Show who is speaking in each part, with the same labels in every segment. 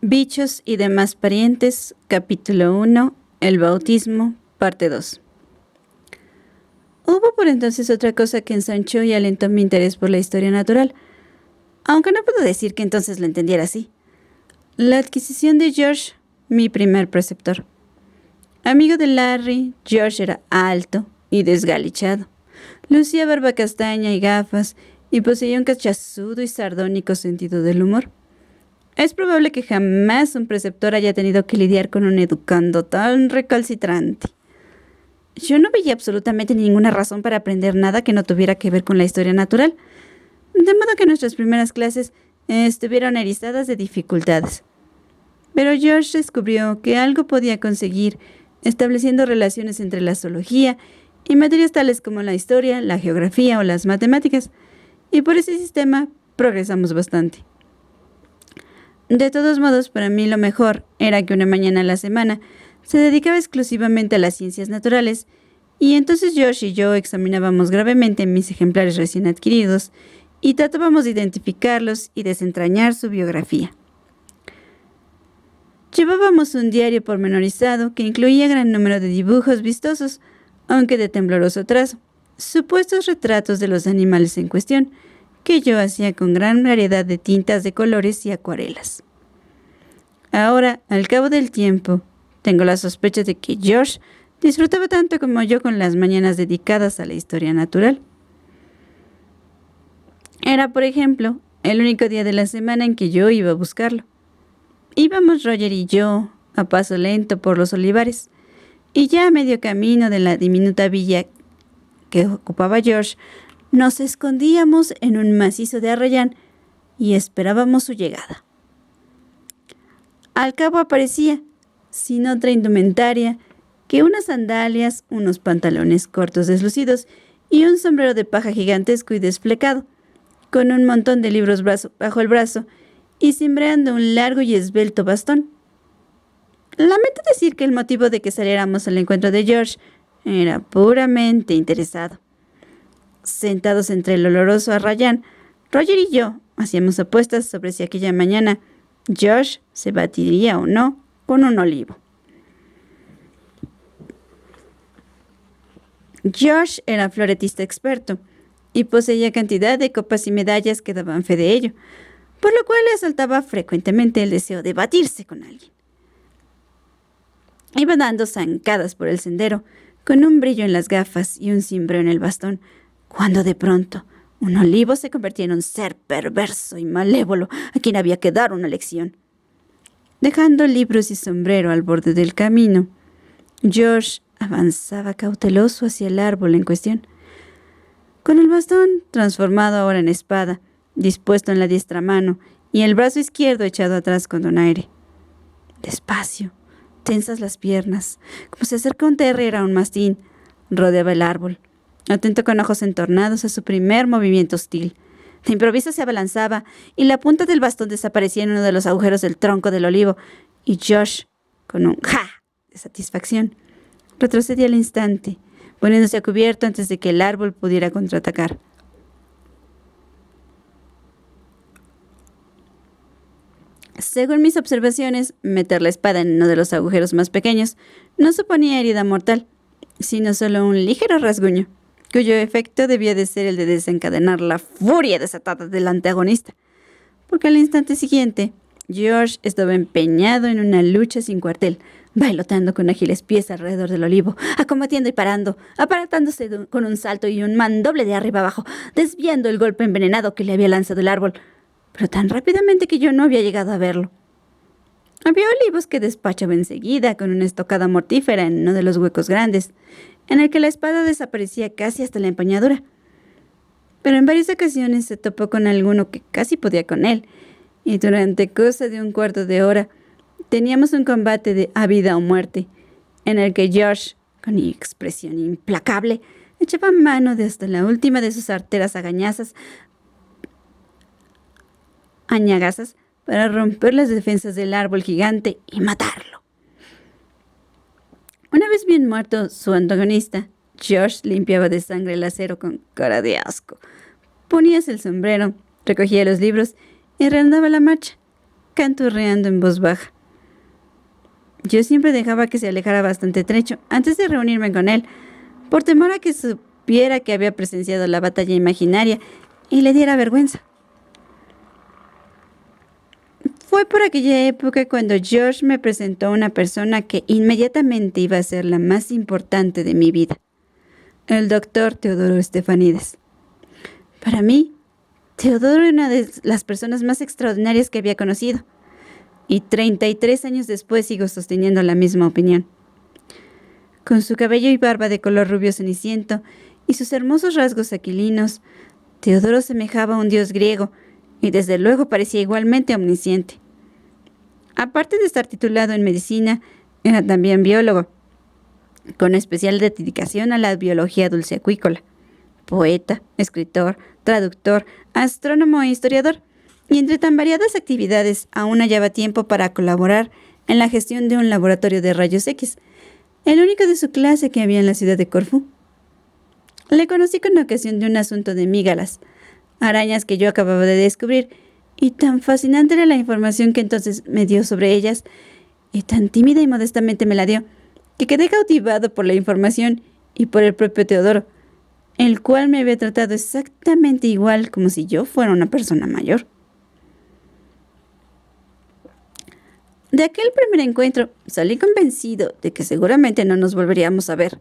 Speaker 1: Bichos y demás parientes, capítulo 1, el bautismo, parte 2. Hubo por entonces otra cosa que ensanchó y alentó mi interés por la historia natural, aunque no puedo decir que entonces lo entendiera así. La adquisición de George, mi primer preceptor. Amigo de Larry, George era alto y desgalichado. Lucía barba castaña y gafas, y poseía un cachazudo y sardónico sentido del humor. Es probable que jamás un preceptor haya tenido que lidiar con un educando tan recalcitrante. Yo no veía absolutamente ninguna razón para aprender nada que no tuviera que ver con la historia natural, de modo que nuestras primeras clases estuvieron erizadas de dificultades. Pero George descubrió que algo podía conseguir estableciendo relaciones entre la zoología y materias tales como la historia, la geografía o las matemáticas, y por ese sistema progresamos bastante. De todos modos, para mí lo mejor era que una mañana a la semana se dedicaba exclusivamente a las ciencias naturales, y entonces George y yo examinábamos gravemente mis ejemplares recién adquiridos y tratábamos de identificarlos y desentrañar su biografía. Llevábamos un diario pormenorizado que incluía gran número de dibujos vistosos, aunque de tembloroso trazo, supuestos retratos de los animales en cuestión, que yo hacía con gran variedad de tintas de colores y acuarelas. Ahora, al cabo del tiempo, tengo la sospecha de que George disfrutaba tanto como yo con las mañanas dedicadas a la historia natural. Era, por ejemplo, el único día de la semana en que yo iba a buscarlo. Íbamos Roger y yo a paso lento por los olivares, y ya a medio camino de la diminuta villa que ocupaba George, nos escondíamos en un macizo de arrayán y esperábamos su llegada. Al cabo aparecía, sin otra indumentaria que unas sandalias, unos pantalones cortos deslucidos y un sombrero de paja gigantesco y desplecado, con un montón de libros bajo el brazo y cimbreando un largo y esbelto bastón. Lamento decir que el motivo de que saliéramos al encuentro de George era puramente interesado. Sentados entre el oloroso arrayán, Roger y yo hacíamos apuestas sobre si aquella mañana George se batiría o no con un olivo. George era floretista experto y poseía cantidad de copas y medallas que daban fe de ello, por lo cual le asaltaba frecuentemente el deseo de batirse con alguien. Iba dando zancadas por el sendero, con un brillo en las gafas y un cimbreo en el bastón, cuando de pronto un olivo se convertía en un ser perverso y malévolo a quien había que dar una lección. Dejando libros y sombrero al borde del camino, George avanzaba cauteloso hacia el árbol en cuestión, con el bastón transformado ahora en espada, dispuesto en la diestra mano y el brazo izquierdo echado atrás con donaire. Despacio, tensas las piernas, como se acerca un terrier a un mastín, rodeaba el árbol, atento con ojos entornados a su primer movimiento hostil. De improviso se abalanzaba y la punta del bastón desaparecía en uno de los agujeros del tronco del olivo, y Josh, con un ¡ja! De satisfacción, retrocedía al instante, poniéndose a cubierto antes de que el árbol pudiera contraatacar. Según mis observaciones, meter la espada en uno de los agujeros más pequeños no suponía herida mortal, sino solo un ligero rasguño, cuyo efecto debía de ser el de desencadenar la furia desatada del antagonista, porque al instante siguiente, George estaba empeñado en una lucha sin cuartel, bailotando con ágiles pies alrededor del olivo, acometiendo y parando, aparatándose con un salto y un mandoble de arriba abajo, desviando el golpe envenenado que le había lanzado el árbol, pero tan rápidamente que yo no había llegado a verlo. Había olivos que despachaba enseguida con una estocada mortífera en uno de los huecos grandes, en el que la espada desaparecía casi hasta la empuñadura. Pero en varias ocasiones se topó con alguno que casi podía con él, y durante cosa de un cuarto de hora teníamos un combate a vida o muerte, en el que George, con expresión implacable, echaba mano de hasta la última de sus arteras añagazas para romper las defensas del árbol gigante y matarlo. Una vez bien muerto su antagonista, George limpiaba de sangre el acero con cara de asco. Poníase el sombrero, recogía los libros y reanudaba la marcha, canturreando en voz baja. Yo siempre dejaba que se alejara bastante trecho antes de reunirme con él, por temor a que supiera que había presenciado la batalla imaginaria y le diera vergüenza. Fue por aquella época cuando George me presentó a una persona que inmediatamente iba a ser la más importante de mi vida, el doctor Teodoro Estefanides. Para mí, Teodoro era una de las personas más extraordinarias que había conocido, y 33 años después sigo sosteniendo la misma opinión. Con su cabello y barba de color rubio ceniciento y sus hermosos rasgos aquilinos, Teodoro semejaba a un dios griego y desde luego parecía igualmente omnisciente. Aparte de estar titulado en medicina, era también biólogo, con especial dedicación a la biología dulceacuícola. Poeta, escritor, traductor, astrónomo e historiador, y entre tan variadas actividades aún hallaba tiempo para colaborar en la gestión de un laboratorio de rayos X, el único de su clase que había en la ciudad de Corfú. Le conocí con ocasión de un asunto de mígalas, arañas que yo acababa de descubrir, y tan fascinante era la información que entonces me dio sobre ellas, y tan tímida y modestamente me la dio, que quedé cautivado por la información y por el propio Teodoro, el cual me había tratado exactamente igual como si yo fuera una persona mayor. De aquel primer encuentro salí convencido de que seguramente no nos volveríamos a ver,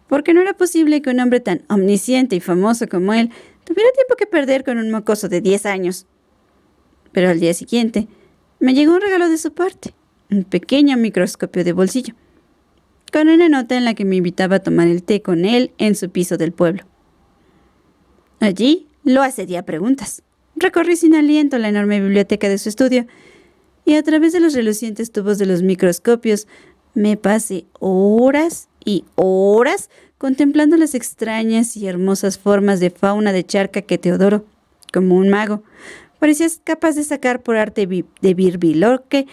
Speaker 1: porque no era posible que un hombre tan omnisciente y famoso como él tuviera tiempo que perder con un mocoso de 10 años. Pero al día siguiente me llegó un regalo de su parte, un pequeño microscopio de bolsillo, con una nota en la que me invitaba a tomar el té con él en su piso del pueblo. Allí lo asedié a preguntas. Recorrí sin aliento la enorme biblioteca de su estudio y a través de los relucientes tubos de los microscopios me pasé horas y horas contemplando las extrañas y hermosas formas de fauna de charca que Teodoro, como un mago, parecía capaz de sacar por arte de birbilorque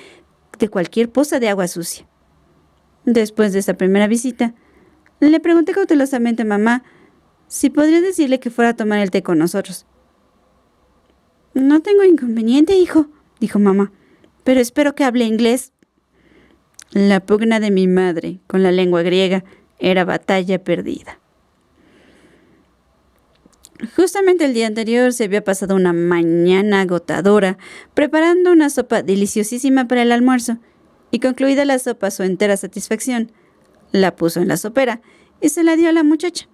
Speaker 1: de cualquier poza de agua sucia. Después de esa primera visita, le pregunté cautelosamente a mamá si podría decirle que fuera a tomar el té con nosotros. «No tengo inconveniente, hijo», dijo mamá, «pero espero que hable inglés». La pugna de mi madre con la lengua griega era batalla perdida. Justamente el día anterior se había pasado una mañana agotadora preparando una sopa deliciosísima para el almuerzo, y concluida la sopa a su entera satisfacción, la puso en la sopera y se la dio a la muchacha.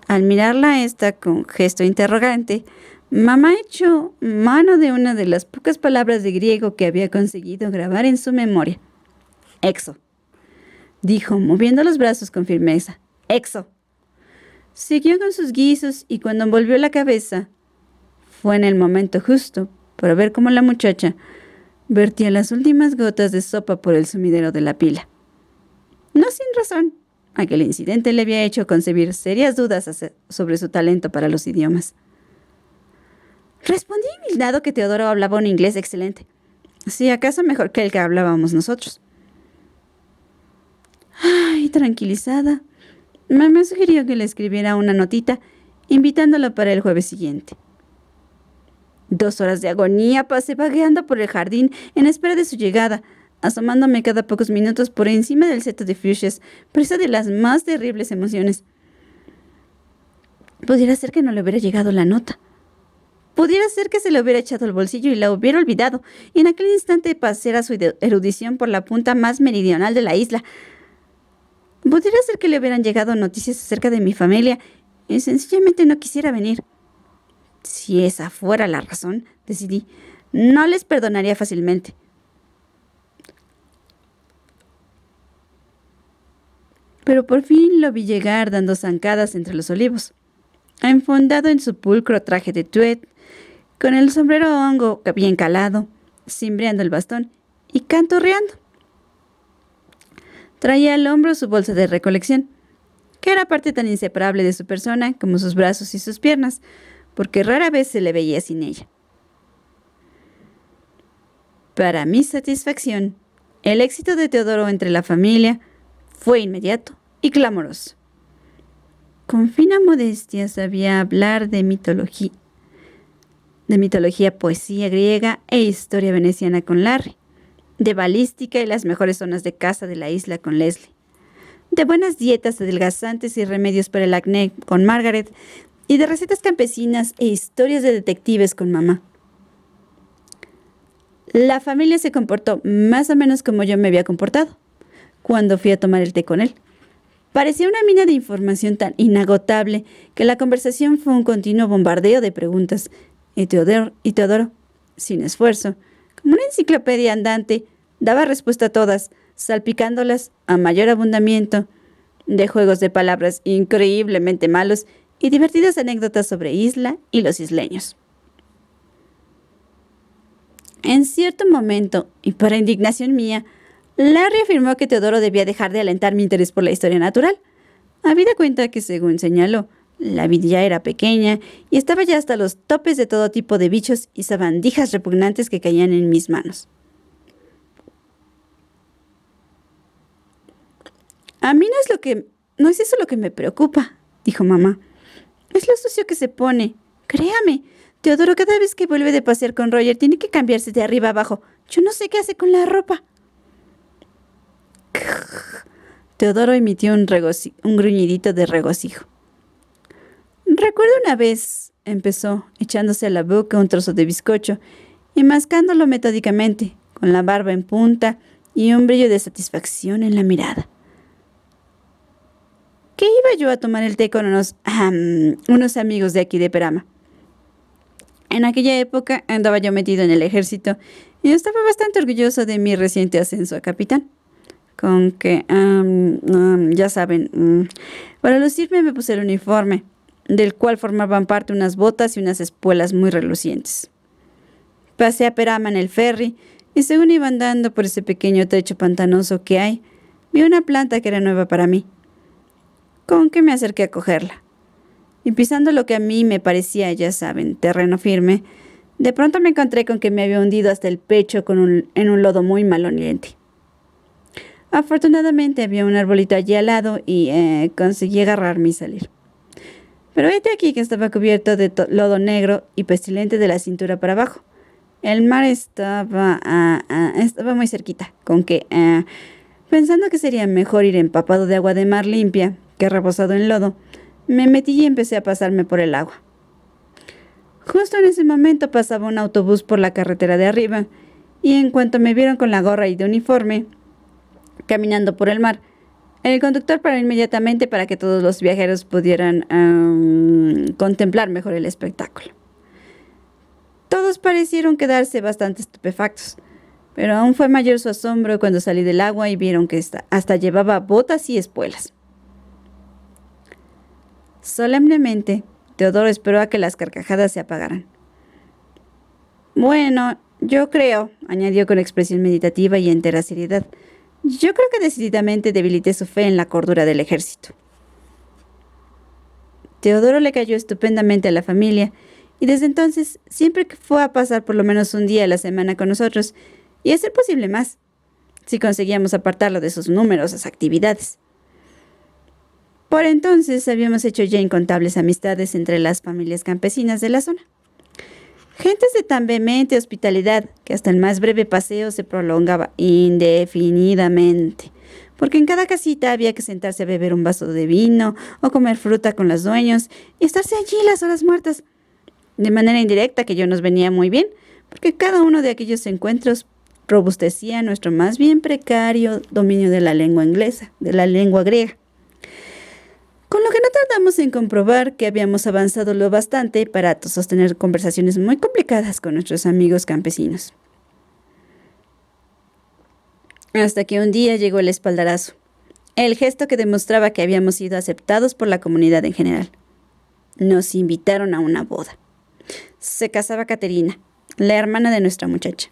Speaker 1: Al mirarla esta con gesto interrogante, mamá echó mano de una de las pocas palabras de griego que había conseguido grabar en su memoria. «Exo», dijo, moviendo los brazos con firmeza. «Exo». Siguió con sus guisos y cuando volvió la cabeza, fue en el momento justo para ver cómo la muchacha vertía las últimas gotas de sopa por el sumidero de la pila. No sin razón, aquel incidente le había hecho concebir serias dudas sobre su talento para los idiomas. Respondí indignado que Teodoro hablaba un inglés excelente, si acaso mejor que el que hablábamos nosotros. Ay, tranquilizada, mamá sugirió que le escribiera una notita invitándolo para el jueves siguiente. 2 horas de agonía pasé vagueando por el jardín en espera de su llegada, asomándome cada pocos minutos por encima del seto de fuchsias, presa de las más terribles emociones. Pudiera ser que no le hubiera llegado la nota. Pudiera ser que se le hubiera echado al bolsillo y la hubiera olvidado, y en aquel instante paseara su erudición por la punta más meridional de la isla. Pudiera ser que le hubieran llegado noticias acerca de mi familia y sencillamente no quisiera venir. Si esa fuera la razón, decidí, no les perdonaría fácilmente. Pero por fin lo vi llegar dando zancadas entre los olivos, enfundado en su pulcro traje de tuét, con el sombrero hongo bien calado, cimbreando el bastón y canturreando. Traía al hombro su bolsa de recolección, que era parte tan inseparable de su persona como sus brazos y sus piernas, porque rara vez se le veía sin ella. Para mi satisfacción, el éxito de Teodoro entre la familia fue inmediato y clamoroso. Con fina modestia sabía hablar de mitología, de mitología, poesía griega e historia veneciana con Larry, de balística y las mejores zonas de caza de la isla con Leslie, de buenas dietas adelgazantes y remedios para el acné con Margaret, y de recetas campesinas e historias de detectives con mamá. La familia se comportó más o menos como yo me había comportado cuando fui a tomar el té con él. Parecía una mina de información tan inagotable que la conversación fue un continuo bombardeo de preguntas, y Teodoro, sin esfuerzo, como una enciclopedia andante, daba respuesta a todas, salpicándolas a mayor abundamiento de juegos de palabras increíblemente malos y divertidas anécdotas sobre Isla y los isleños. En cierto momento, y para indignación mía, Larry afirmó que Teodoro debía dejar de alentar mi interés por la historia natural, habida cuenta que, según señaló, la villa era pequeña y estaba ya hasta los topes de todo tipo de bichos y sabandijas repugnantes que caían en mis manos. A mí no es eso lo que me preocupa, dijo mamá. Es lo sucio que se pone. Créame, Teodoro cada vez que vuelve de pasear con Roger tiene que cambiarse de arriba abajo. Yo no sé qué hace con la ropa. Teodoro emitió un gruñidito de regocijo. Recuerdo una vez, empezó, echándose a la boca un trozo de bizcocho y mascándolo metódicamente, con la barba en punta y un brillo de satisfacción en la mirada. Que iba yo a tomar el té con unos amigos de aquí de Perama. En aquella época andaba yo metido en el ejército y estaba bastante orgulloso de mi reciente ascenso a capitán. Con que, ya saben, para lucirme me puse el uniforme, del cual formaban parte unas botas y unas espuelas muy relucientes. Pasé a Perama en el ferry y según iba andando por ese pequeño trecho pantanoso que hay, vi una planta que era nueva para mí. Con que me acerqué a cogerla. Y pisando lo que a mí me parecía, ya saben, terreno firme, de pronto me encontré con que me había hundido hasta el pecho en un lodo muy maloliente. Afortunadamente había un arbolito allí al lado y conseguí agarrarme y salir. Pero vete aquí que estaba cubierto de lodo negro y pestilente de la cintura para abajo. El mar estaba muy cerquita, con que, pensando que sería mejor ir empapado de agua de mar limpia que reposado en lodo, me metí y empecé a pasarme por el agua. Justo en ese momento pasaba un autobús por la carretera de arriba, y en cuanto me vieron con la gorra y de uniforme, caminando por el mar, el conductor paró inmediatamente para que todos los viajeros pudieran contemplar mejor el espectáculo. Todos parecieron quedarse bastante estupefactos, pero aún fue mayor su asombro cuando salí del agua y vieron que hasta llevaba botas y espuelas. Solemnemente, Teodoro esperó a que las carcajadas se apagaran. Bueno, yo creo, añadió con expresión meditativa y entera seriedad, yo creo que decididamente debilité su fe en la cordura del ejército. Teodoro le cayó estupendamente a la familia y desde entonces siempre que fue a pasar por lo menos un día a la semana con nosotros y a ser posible más, si conseguíamos apartarlo de sus numerosas actividades. Por entonces habíamos hecho ya incontables amistades entre las familias campesinas de la zona. Gentes de tan vehemente hospitalidad que hasta el más breve paseo se prolongaba indefinidamente, porque en cada casita había que sentarse a beber un vaso de vino o comer fruta con los dueños y estarse allí las horas muertas, de manera indirecta que yo nos venía muy bien, porque cada uno de aquellos encuentros robustecía nuestro más bien precario dominio de la lengua inglesa, de la lengua griega. Con lo que no tardamos en comprobar que habíamos avanzado lo bastante para sostener conversaciones muy complicadas con nuestros amigos campesinos. Hasta que un día llegó el espaldarazo, el gesto que demostraba que habíamos sido aceptados por la comunidad en general. Nos invitaron a una boda. Se casaba Caterina, la hermana de nuestra muchacha.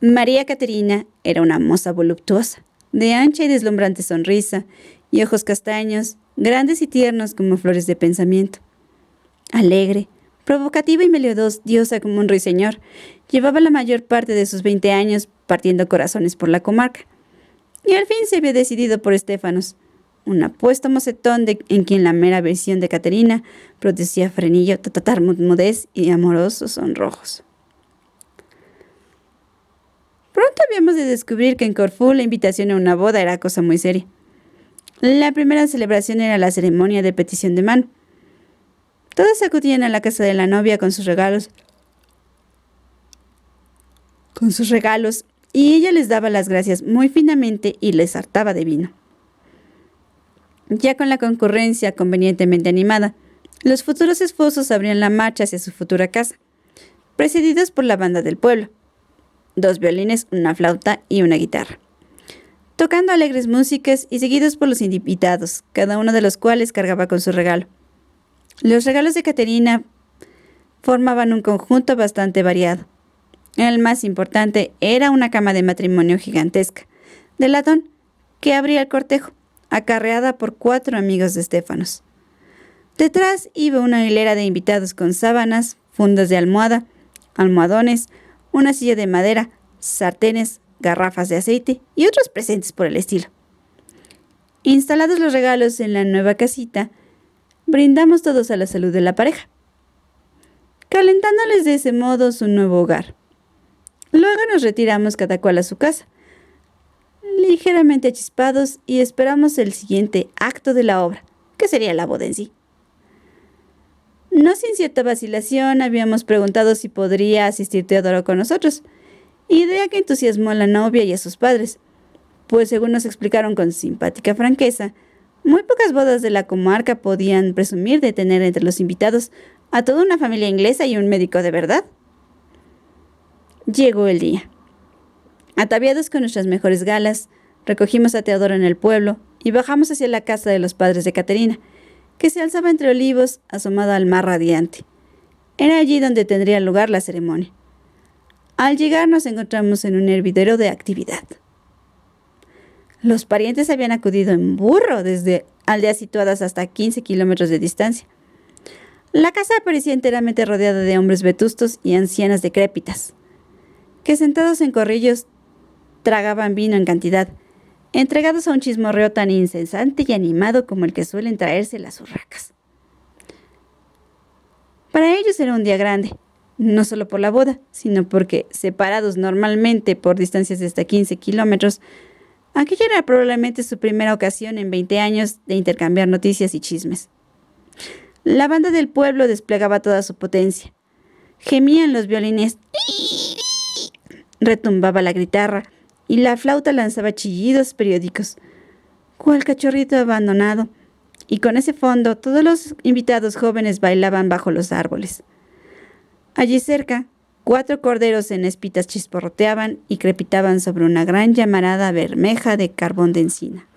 Speaker 1: María Caterina era una moza voluptuosa, de ancha y deslumbrante sonrisa y ojos castaños, grandes y tiernos como flores de pensamiento. Alegre, provocativa y melodiosa como un ruiseñor, llevaba la mayor parte de sus 20 años partiendo corazones por la comarca. Y al fin se había decidido por Estéfanos, un apuesto mocetón en quien la mera visión de Caterina producía frenillo, tartamudez y amorosos sonrojos. Pronto habíamos de descubrir que en Corfú la invitación a una boda era cosa muy seria. La primera celebración era la ceremonia de petición de mano. Todos acudían a la casa de la novia con sus regalos, y ella les daba las gracias muy finamente y les hartaba de vino. Ya con la concurrencia convenientemente animada, los futuros esposos abrían la marcha hacia su futura casa, precedidos por la banda del pueblo, 2 violines, una flauta y una guitarra, tocando alegres músicas y seguidos por los invitados, cada uno de los cuales cargaba con su regalo. Los regalos de Caterina formaban un conjunto bastante variado. El más importante era una cama de matrimonio gigantesca, de latón, que abría el cortejo, acarreada por 4 amigos de Estéfanos. Detrás iba una hilera de invitados con sábanas, fundas de almohada, almohadones, una silla de madera, sartenes, garrafas de aceite y otros presentes por el estilo. Instalados los regalos en la nueva casita, brindamos todos a la salud de la pareja, calentándoles de ese modo su nuevo hogar. Luego nos retiramos cada cual a su casa, ligeramente achispados, y esperamos el siguiente acto de la obra, que sería la boda en sí. No sin cierta vacilación habíamos preguntado si podría asistir Teodoro con nosotros, idea que entusiasmó a la novia y a sus padres, pues según nos explicaron con simpática franqueza, muy pocas bodas de la comarca podían presumir de tener entre los invitados a toda una familia inglesa y un médico de verdad. Llegó el día. Ataviados con nuestras mejores galas, recogimos a Teodoro en el pueblo y bajamos hacia la casa de los padres de Caterina, que se alzaba entre olivos, asomado al mar radiante. Era allí donde tendría lugar la ceremonia. Al llegar nos encontramos en un hervidero de actividad. Los parientes habían acudido en burro desde aldeas situadas hasta 15 kilómetros de distancia. La casa parecía enteramente rodeada de hombres vetustos y ancianas decrépitas, que sentados en corrillos tragaban vino en cantidad, entregados a un chismorreo tan incesante y animado como el que suelen traerse las urracas. Para ellos era un día grande, no solo por la boda, sino porque, separados normalmente por distancias de hasta 15 kilómetros, aquella era probablemente su primera ocasión en 20 años de intercambiar noticias y chismes. La banda del pueblo desplegaba toda su potencia. Gemían los violines, retumbaba la guitarra y la flauta lanzaba chillidos periódicos, cual cachorrito abandonado, y con ese fondo todos los invitados jóvenes bailaban bajo los árboles. Allí cerca, 4 corderos en espitas chisporroteaban y crepitaban sobre una gran llamarada bermeja de carbón de encina.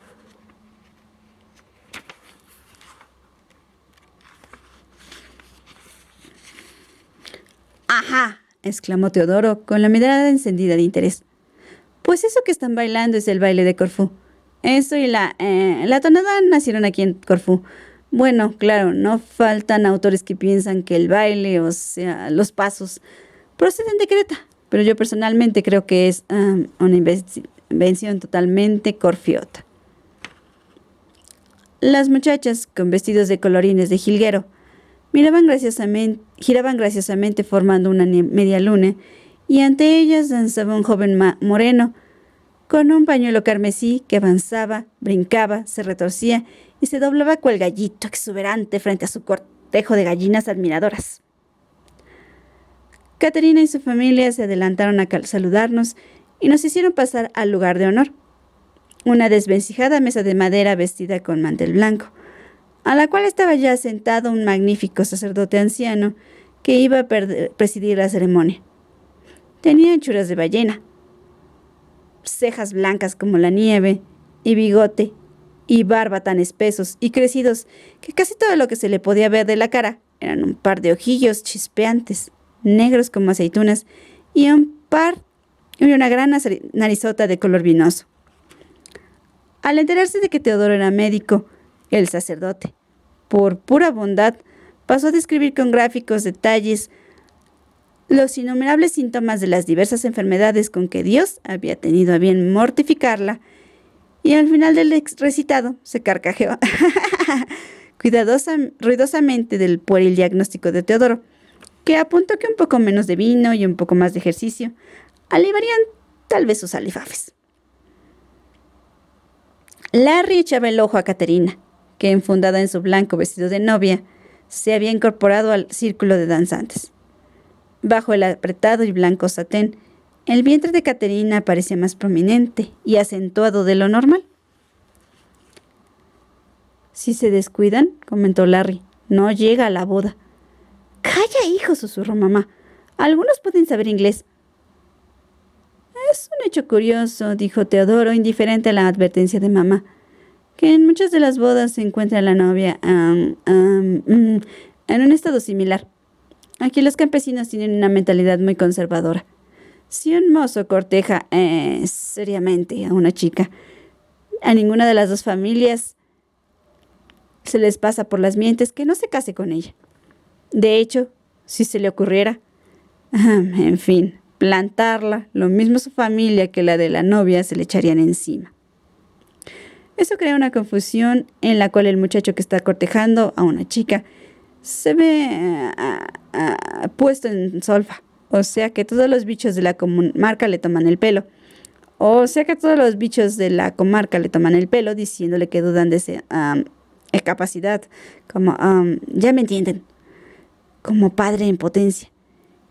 Speaker 1: ¡Ajá!, exclamó Teodoro con la mirada encendida de interés. Pues eso que están bailando es el baile de Corfú. Eso y la tonada nacieron aquí en Corfú. Bueno, claro, no faltan autores que piensan que el baile, o sea, los pasos, proceden de Creta, pero yo personalmente creo que es una invención totalmente corfiota. Las muchachas, con vestidos de colorines de jilguero, giraban graciosamente formando una media luna, y ante ellas danzaba un joven moreno con un pañuelo carmesí que avanzaba, brincaba, se retorcía y se doblaba cual gallito exuberante frente a su cortejo de gallinas admiradoras. Caterina y su familia se adelantaron a saludarnos y nos hicieron pasar al lugar de honor, una desvencijada mesa de madera vestida con mantel blanco, a la cual estaba ya sentado un magnífico sacerdote anciano que iba a presidir la ceremonia. Tenía hechuras de ballena, cejas blancas como la nieve, y bigote y barba tan espesos y crecidos que casi todo lo que se le podía ver de la cara eran un par de ojillos chispeantes, negros como aceitunas, y una gran narizota de color vinoso. Al enterarse de que Teodoro era médico, el sacerdote, por pura bondad, pasó a describir con gráficos detalles los innumerables síntomas de las diversas enfermedades con que Dios había tenido a bien mortificarla y al final del recitado se carcajeó ruidosamente del pueril diagnóstico de Teodoro, que apuntó que un poco menos de vino y un poco más de ejercicio aliviarían tal vez sus alifafes. Larry echaba el ojo a Caterina, que enfundada en su blanco vestido de novia, se había incorporado al círculo de danzantes. Bajo el apretado y blanco satén, el vientre de Caterina parecía más prominente y acentuado de lo normal. «Si se descuidan», comentó Larry, «no llega a la boda». «¡Calla, hijo!», susurró mamá. «Algunos pueden saber inglés». «Es un hecho curioso», dijo Teodoro, indiferente a la advertencia de mamá, «que en muchas de las bodas se encuentra la novia en un estado similar. Aquí los campesinos tienen una mentalidad muy conservadora. Si un mozo corteja seriamente a una chica, a ninguna de las dos familias se les pasa por las mientes que no se case con ella. De hecho, si se le ocurriera, en fin, plantarla, lo mismo su familia que la de la novia se le echarían encima. Eso crea una confusión en la cual el muchacho que está cortejando a una chica se ve puesto en solfa. O sea que todos los bichos de la comarca le toman el pelo. Diciéndole que dudan de esa capacidad, como, ya me entienden, como padre en potencia.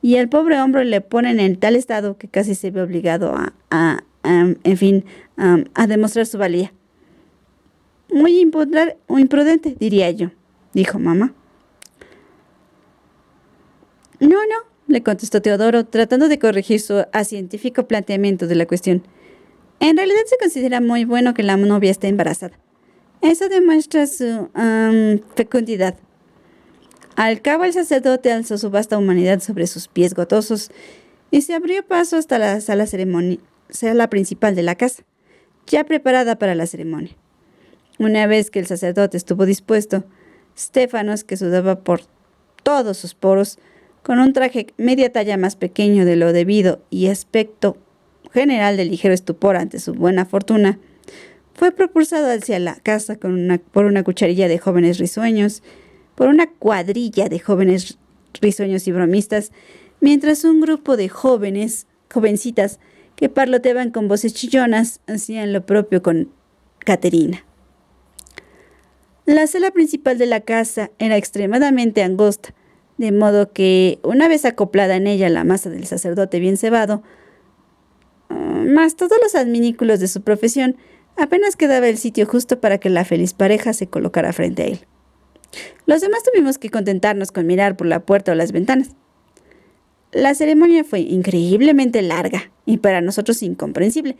Speaker 1: Y al pobre hombre le ponen en tal estado que casi se ve obligado a demostrar su valía. Muy imprudente, diría yo, dijo mamá. No, le contestó Teodoro, tratando de corregir su científico planteamiento de la cuestión. En realidad se considera muy bueno que la novia esté embarazada. Eso demuestra su fecundidad. Al cabo, el sacerdote alzó su vasta humanidad sobre sus pies gotosos y se abrió paso hasta la sala principal de la casa, ya preparada para la ceremonia. Una vez que el sacerdote estuvo dispuesto, Stéfanos, que sudaba por todos sus poros, con un traje media talla más pequeño de lo debido y aspecto general de ligero estupor ante su buena fortuna, fue propulsado hacia la casa por una cuadrilla de jóvenes risueños y bromistas, mientras un grupo de jovencitas que parloteaban con voces chillonas hacían lo propio con Caterina. La sala principal de la casa era extremadamente angosta, de modo que, una vez acoplada en ella la masa del sacerdote bien cebado, más todos los adminículos de su profesión, apenas quedaba el sitio justo para que la feliz pareja se colocara frente a él. Los demás tuvimos que contentarnos con mirar por la puerta o las ventanas. La ceremonia fue increíblemente larga y para nosotros incomprensible,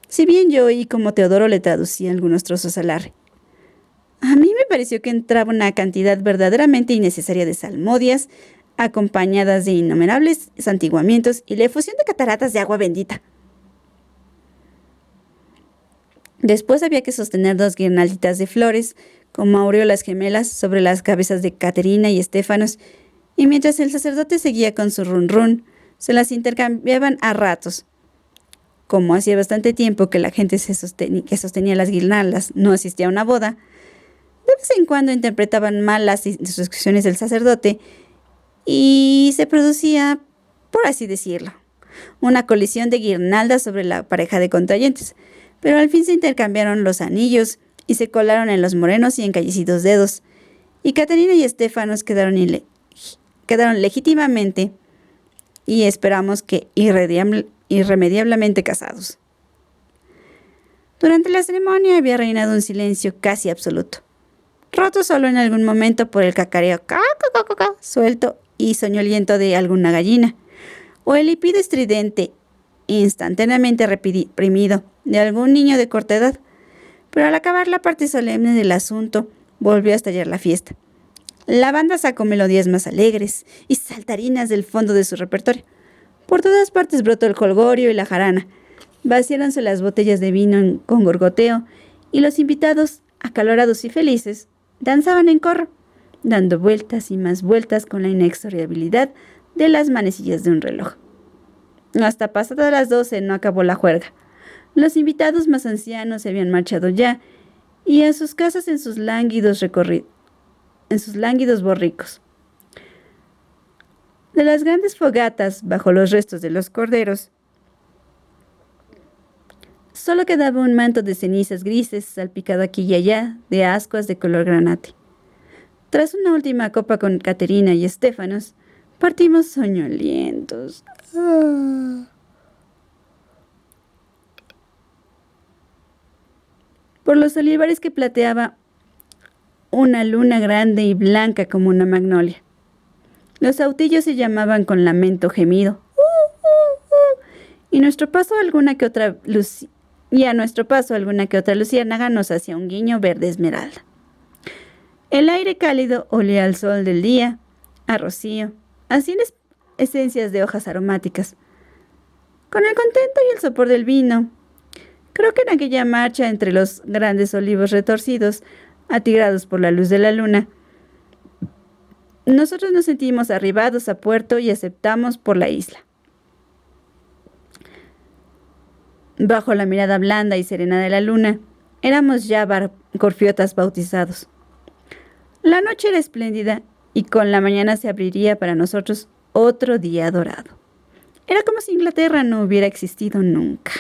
Speaker 1: si bien yo oí como Teodoro le traducía algunos trozos a Larry. A mí me pareció que entraba una cantidad verdaderamente innecesaria de salmodias, acompañadas de innumerables santiguamientos y la efusión de cataratas de agua bendita. Después había que sostener 2 guirnalditas de flores, como aureolas gemelas, sobre las cabezas de Caterina y Stéfanos, y mientras el sacerdote seguía con su run run, se las intercambiaban a ratos. Como hacía bastante tiempo que la gente que sostenía las guirnaldas no asistía a una boda, de vez en cuando interpretaban mal las instrucciones del sacerdote y se producía, por así decirlo, una colisión de guirnaldas sobre la pareja de contrayentes, pero al fin se intercambiaron los anillos y se colaron en los morenos y encallecidos dedos, y Caterina y Stéfanos quedaron legítimamente y esperamos que irremediablemente casados. Durante la ceremonia había reinado un silencio casi absoluto, roto solo en algún momento por el cacareo suelto y soñoliento de alguna gallina, o el hipido estridente instantáneamente reprimido de algún niño de corta edad. Pero al acabar la parte solemne del asunto, volvió a estallar la fiesta. La banda sacó melodías más alegres y saltarinas del fondo de su repertorio. Por todas partes brotó el jolgorio y la jarana. Vaciáronse las botellas de vino con gorgoteo y los invitados, acalorados y felices, danzaban en corro, dando vueltas y más vueltas con la inexorabilidad de las manecillas de un reloj. Hasta pasadas las 12 no acabó la juerga. Los invitados más ancianos se habían marchado ya, y a sus casas en sus lánguidos borricos. De las grandes fogatas, bajo los restos de los corderos, solo quedaba un manto de cenizas grises, salpicado aquí y allá de ascuas de color granate. Tras una última copa con Caterina y Estéfanos, partimos soñolientos. Por los olivares que plateaba una luna grande y blanca como una magnolia. Los autillos se llamaban con lamento gemido. Y a nuestro paso alguna que otra luciérnaga nos hacía un guiño verde esmeralda. El aire cálido olía al sol del día, a rocío, así en esencias de hojas aromáticas. Con el contento y el sopor del vino, creo que en aquella marcha entre los grandes olivos retorcidos, atigrados por la luz de la luna, nosotros nos sentimos arribados a puerto y aceptamos por la isla. Bajo la mirada blanda y serena de la luna, éramos ya gorfiotas bautizados. La noche era espléndida y con la mañana se abriría para nosotros otro día dorado. Era como si Inglaterra no hubiera existido nunca.